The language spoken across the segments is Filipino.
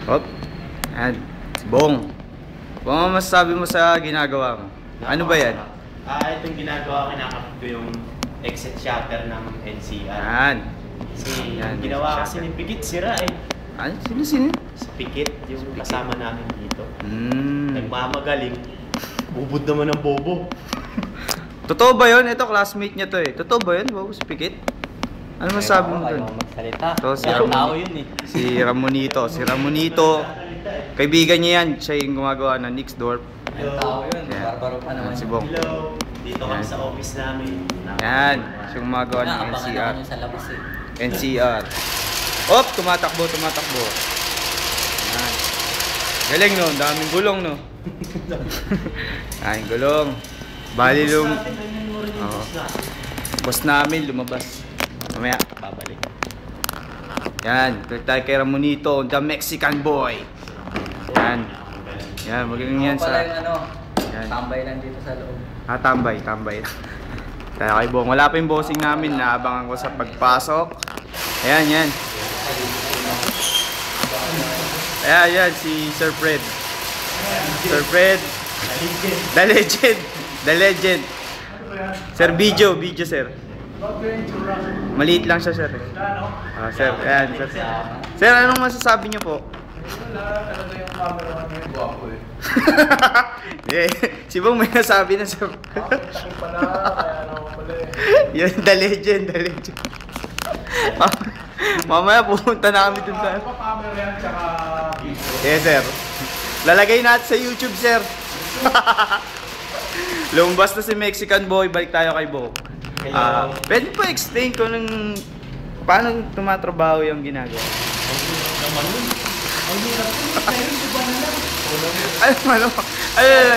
Hop. Yan. Si Bong. Bong, ano masasabi mo sa ginagawa mo? Ano ba yan? Itong ginagawa, kinakapit ko yung exit shutter ng NCR. Yan. Kasi Yan, ginawa exit kasi ni Pikit, sira eh. Ano? Sino? Si Pikit, yung kasama namin dito. Hmm. Nagmamagaling. Bubod naman ng bobo. Totoo ba yun? Ito, classmate niya to eh. Totoo ba yun? Bobo, si Pikit? Ano masasabi mo dun? Ayaw magsalita. Ito, si Pero tao yun eh. Si Ramonito. Si Ramonito. Kaibigan niya yan. Siya yung gumagawa ng Nixdorf. Ayaw tao yun. Yan. Barbaro pa naman. Si Bong. Hello. Dito kami sa office namin. Yan. Siya yung gumagawa ng Nakabangan NCR. naman yun sa labas eh. NCR. Op! Tumatakbo. Yan. Galing no. Daming gulong no. Daming gulong. Bali lum... Oo. Boss namin lumabas. Mamaya, babalik. Yan, tuloy tayo kay Ramonito, the Mexican boy. Yan. Yan, magaling yan Ako pala sa... yung ano, Yan. tambay lang dito sa loob. Tambay. Tayo kay Bong. Wala pa yung bossing namin, naabangan ko sa pagpasok. Ayan, yan. Ayan, yan, si Sir Fred. Sir Fred. The legend. Sir, video sir. Maliit lang siya, sir. Sir, ayan, sir. Sir, anong masasabi niyo po? Talaga yung camera ngayon, guwapo eh. Si Bong may nasabi na, sir. Ako pala, kaya naman pala eh. Yun, the legend. Mamaya pupunta na kami dun sa... Ano ba camera yan, tsaka video? Yes, sir. Lalagay natin sa YouTube, sir. Lumabas na si Mexican boy, balik tayo kay Bo. Pwede pa explain ko ng paano tumatrabaho yung ginagawa? Ano?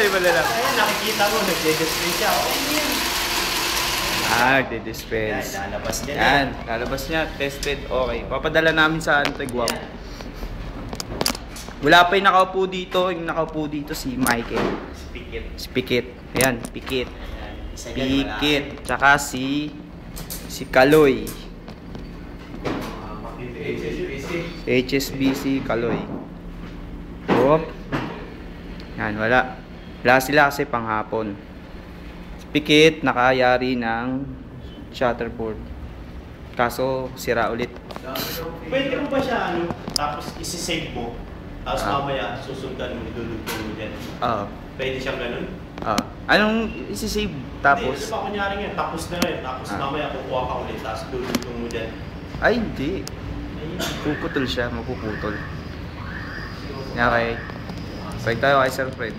Iba na lang. Ayan, nakikita mo, nagde-display siya. Nagde-dispense. Yan, lalabas niya na. Yan, lalabas niya, tested, okay. Papadala namin sa Antigua. Wala pa yung nakaupo dito, si Michael. Si Pikit. Ayan, Pikit. Tsaka si Kaloy. HSBC Kaloy. Hop. Yan, wala sila kasi panghapon. Si Pikit nakayari ng shutterboard. Kaso sira ulit. Pwede mo ba siya, tapos isi-save mo, tapos mamaya susundan mo, idulugtong mo dyan. Pwede siyang ganun? Anong isi-save tapos? Hindi, pa kunyari nga, tapos na rin, tapos mamaya kukuha ka ulit, tapos dulugtong mo dyan. Ay, hindi. Puputol siya, mapuputol. Okay. Balik tayo kay Sir Fred.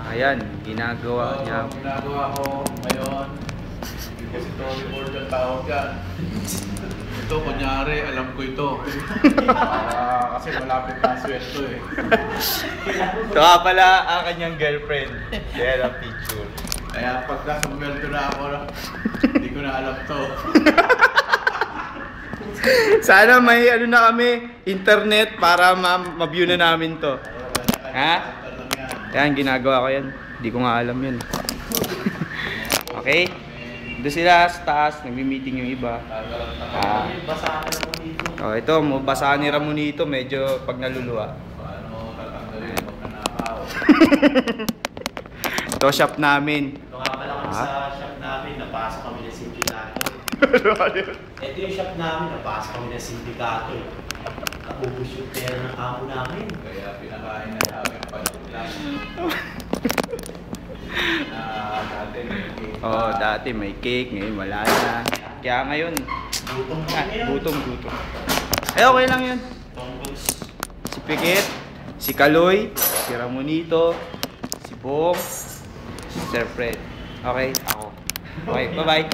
Ayan, ginagawa niya. Ang ginagawa ko ngayon, kasi storyboard ang tawag yan. Ito, kunyari, alam ko ito. Kasi malapit na sweldo eh. Ito nga pala ang kanyang girlfriend. Yan ang picture. Kaya pag nasa sweldo na ako, hindi ko na alam to. Sana may na kami, internet para ma-view na namin to. Ha? Yan, ginagawa ko yan. Hindi ko nga alam yun. Okay? Doon sila sa taas, nagmi-meeting yung iba. Ito, basahan ni Ramonito, medyo pag naluluwa. Paano tatanggalin mo ka nakaw? Ito, shop namin. Ito nga pala kami sa shop namin, napasok kami ng sindikato. Ito yung shop namin, napasok kami ng sindikato. Naubos yung pera ng amo namin. Kaya pinakain na namin palit lang. Dati may cake, ngayon wala na. Kaya ngayon, Gutom kami ngayon. gutom. Okay lang yun. Si Pikit, si Kaloy, si Ramonito, si Bong, si Sir Fred. Okay, ako. Okay, bye-bye.